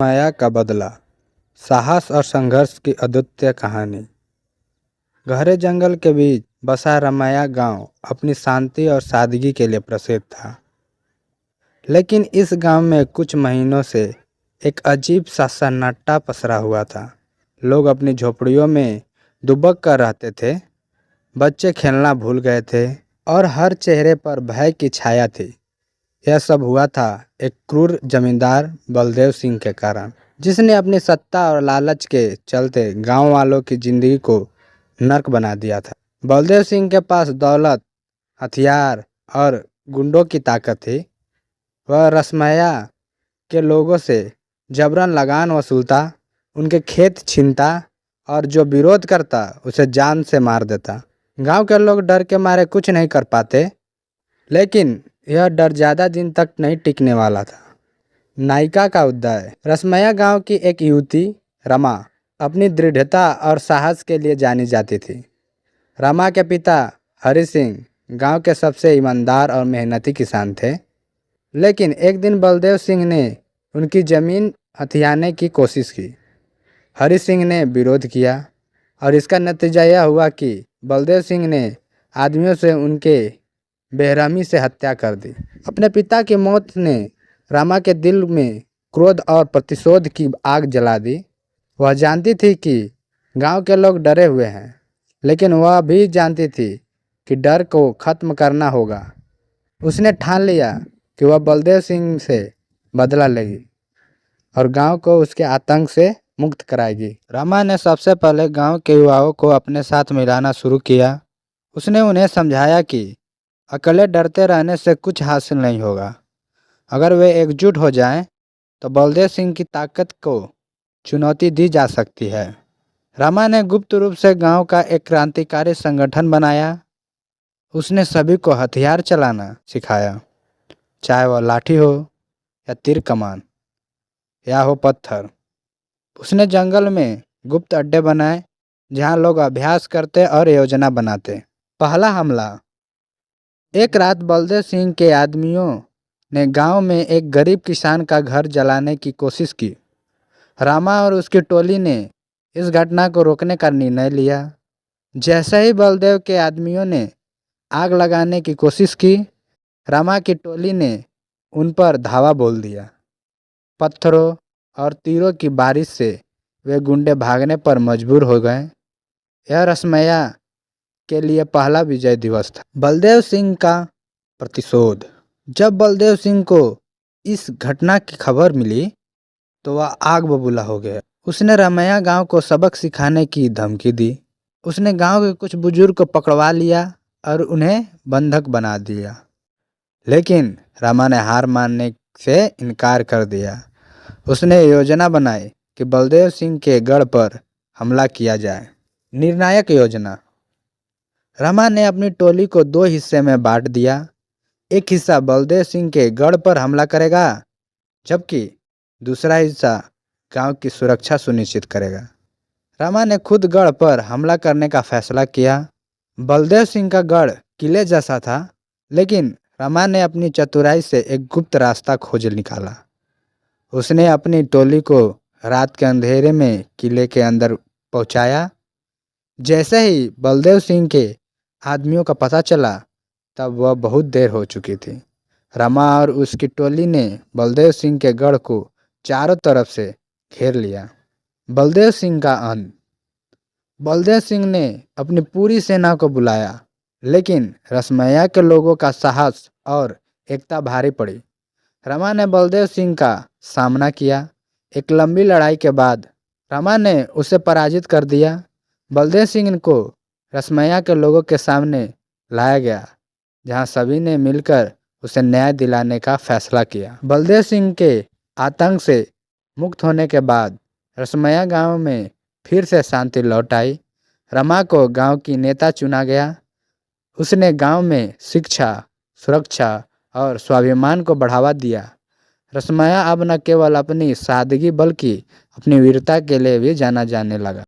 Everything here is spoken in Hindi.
माया का बदला, साहस और संघर्ष की अद्वितीय कहानी। गहरे जंगल के बीच बसा रमैया गांव अपनी शांति और सादगी के लिए प्रसिद्ध था। लेकिन इस गांव में कुछ महीनों से एक अजीब सा सन्नाटा पसरा हुआ था। लोग अपनी झोपड़ियों में दुबक कर रहते थे, बच्चे खेलना भूल गए थे और हर चेहरे पर भय की छाया थी। यह सब हुआ था एक क्रूर जमींदार बलदेव सिंह के कारण, जिसने अपनी सत्ता और लालच के चलते गांव वालों की जिंदगी को नर्क बना दिया था। बलदेव सिंह के पास दौलत, हथियार और गुंडों की ताकत थी। वह रसमैया के लोगों से जबरन लगान वसूलता, उनके खेत छीनता और जो विरोध करता उसे जान से मार देता। गांव के लोग डर के मारे कुछ नहीं कर पाते, लेकिन यह डर ज़्यादा दिन तक नहीं टिकने वाला था। नायिका का उदय। रसमैया गांव की एक युवती रमा अपनी दृढ़ता और साहस के लिए जानी जाती थी। रमा के पिता हरि सिंह गांव के सबसे ईमानदार और मेहनती किसान थे। लेकिन एक दिन बलदेव सिंह ने उनकी ज़मीन हथियाने की कोशिश की। हरि सिंह ने विरोध किया और इसका नतीजा यह हुआ कि बलदेव सिंह ने आदमियों से उनके बेरहमी से हत्या कर दी। अपने पिता की मौत ने रमा के दिल में क्रोध और प्रतिशोध की आग जला दी। वह जानती थी कि गांव के लोग डरे हुए हैं, लेकिन वह भी जानती थी कि डर को खत्म करना होगा। उसने ठान लिया कि वह बलदेव सिंह से बदला लेगी और गांव को उसके आतंक से मुक्त कराएगी। रमा ने सबसे पहले गांव के युवाओं को अपने साथ मिलाना शुरू किया। उसने उन्हें समझाया कि अकेले डरते रहने से कुछ हासिल नहीं होगा। अगर वे एकजुट हो जाएं, तो बलदेव सिंह की ताकत को चुनौती दी जा सकती है। रमा ने गुप्त रूप से गांव का एक क्रांतिकारी संगठन बनाया। उसने सभी को हथियार चलाना सिखाया, चाहे वह लाठी हो या तीर कमान या हो पत्थर। उसने जंगल में गुप्त अड्डे बनाए, जहां लोग अभ्यास करते और योजना बनाते। पहला हमला। एक रात बलदेव सिंह के आदमियों ने गांव में एक गरीब किसान का घर जलाने की कोशिश की। रामा और उसकी टोली ने इस घटना को रोकने का निर्णय लिया। जैसे ही बलदेव के आदमियों ने आग लगाने की कोशिश की, रामा की टोली ने उन पर धावा बोल दिया। पत्थरों और तीरों की बारिश से वे गुंडे भागने पर मजबूर हो गए। यह रसमैया के लिए पहला विजय दिवस था। बलदेव सिंह का प्रतिशोध। जब बलदेव सिंह को इस घटना की खबर मिली, तो वह आग बबूला हो गया। उसने रमैया गांव को सबक सिखाने की धमकी दी। उसने गांव के कुछ बुजुर्ग को पकड़वा लिया और उन्हें बंधक बना दिया। लेकिन रमा ने हार मानने से इनकार कर दिया। उसने योजना बनाई कि बलदेव सिंह के गढ़ पर हमला किया जाए। निर्णायक योजना। रमा ने अपनी टोली को दो हिस्से में बांट दिया। एक हिस्सा बलदेव सिंह के गढ़ पर हमला करेगा, जबकि दूसरा हिस्सा गांव की सुरक्षा सुनिश्चित करेगा। रमा ने खुद गढ़ पर हमला करने का फैसला किया। बलदेव सिंह का गढ़ किले जैसा था, लेकिन रमा ने अपनी चतुराई से एक गुप्त रास्ता खोज निकाला। उसने अपनी टोली को रात के अंधेरे में किले के अंदर पहुंचाया। जैसे ही बलदेव सिंह के आदमियों का पता चला, तब वह बहुत देर हो चुकी थी। रमा और उसकी टोली ने बलदेव सिंह के गढ़ को चारों तरफ से घेर लिया। बलदेव सिंह का अंत। बलदेव सिंह ने अपनी पूरी सेना को बुलाया, लेकिन रसमैया के लोगों का साहस और एकता भारी पड़ी। रमा ने बलदेव सिंह का सामना किया। एक लंबी लड़ाई के बाद रमा ने उसे पराजित कर दिया। बलदेव सिंह को रसमैया के लोगों के सामने लाया गया, जहां सभी ने मिलकर उसे न्याय दिलाने का फैसला किया। बलदेव सिंह के आतंक से मुक्त होने के बाद रसमैया गांव में फिर से शांति लौट आई। रमा को गांव की नेता चुना गया। उसने गांव में शिक्षा, सुरक्षा और स्वाभिमान को बढ़ावा दिया। रसमैया अब न केवल अपनी सादगी बल्कि अपनी वीरता के लिए भी जाना जाने लगा।